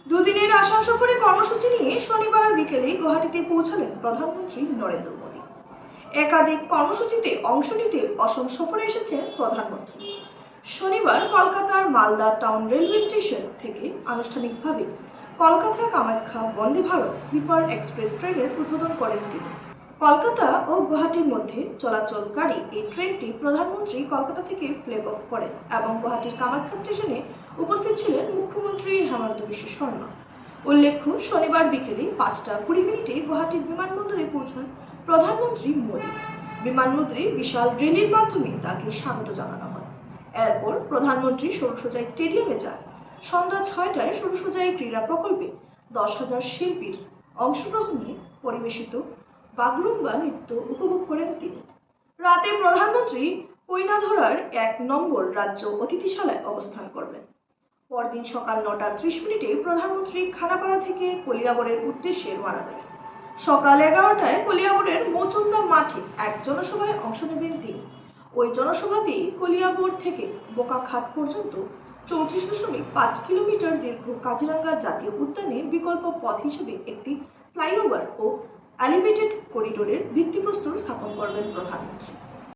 দুদিনের আসাম সফরে কর্মসূচি নিয়ে শনিবার বিকেলে গুয়াহাটিতে পৌঁছালেন প্রধানমন্ত্রী নরেন্দ্র মোদী। একাধিক কর্মসূচিতে অংশ নিতে অসম সফরে এসেছেন প্রধানমন্ত্রী। শনিবার কলকাতার মালদা টাউন রেলওয়ে স্টেশন থেকে আনুষ্ঠানিকভাবে কলকাতা কামাখ্যা বন্দে ভারত স্লিপার এক্সপ্রেস ট্রেনের উদ্বোধন করেন তিনি। কলকাতা ও গুয়াহাটির মধ্যে চলাচলকারী এই ট্রেনটি প্রধানমন্ত্রী কলকাতা থেকে ফ্ল্যাগ অফ করেন এবং গুয়াহাটির কামাখ্যা স্টেশনে উপস্থিত ছিলেন মুখ্যমন্ত্রী হেমন্ত বিশ্ব শর্মা। উল্লেখ্য, শনিবার বিকেলে 5:20 গুয়াহাটির বিমানবন্দরে পৌঁছান প্রধানমন্ত্রী মোদী। বিমানবন্দরে বিশাল র্যালির মাধ্যমে তাকে স্বাগত জানানো হয়। এরপর প্রধানমন্ত্রী সরুসজাই স্টেডিয়ামে যান। সন্ধ্যা 6টায় সরুসজাই ক্রীড়া প্রকল্পে 10,000 শিল্পীর অংশগ্রহণে পরিবেশিত বাগরুম্বা নৃত্য উপভোগ করেন তিনি। রাতে প্রধানমন্ত্রী কৈনাধরার 1 নম্বর রাজ্য অতিথিশালায় অবস্থান করবেন। পরদিন সকাল 9:30 প্রধানমন্ত্রী খানাপাড়া থেকে কলিয়াবরের উদ্দেশ্যে রওনা দেন। সকাল 11টায় কলিয়াবরের মৌচন্দা মাঠে এক জনসভায় অংশ নেবেন তিনি। ওই জনসভাতেই কলিয়াবর থেকে বোকাখাত পর্যন্ত 34.5 কিলোমিটার দীর্ঘ কাজিরাঙ্গা জাতীয় উদ্যানে বিকল্প পথ হিসেবে একটি ফ্লাইওভার ও এলিভেটেড করিডোরের ভিত্তিপ্রস্তর স্থাপন করবেন প্রধানমন্ত্রী।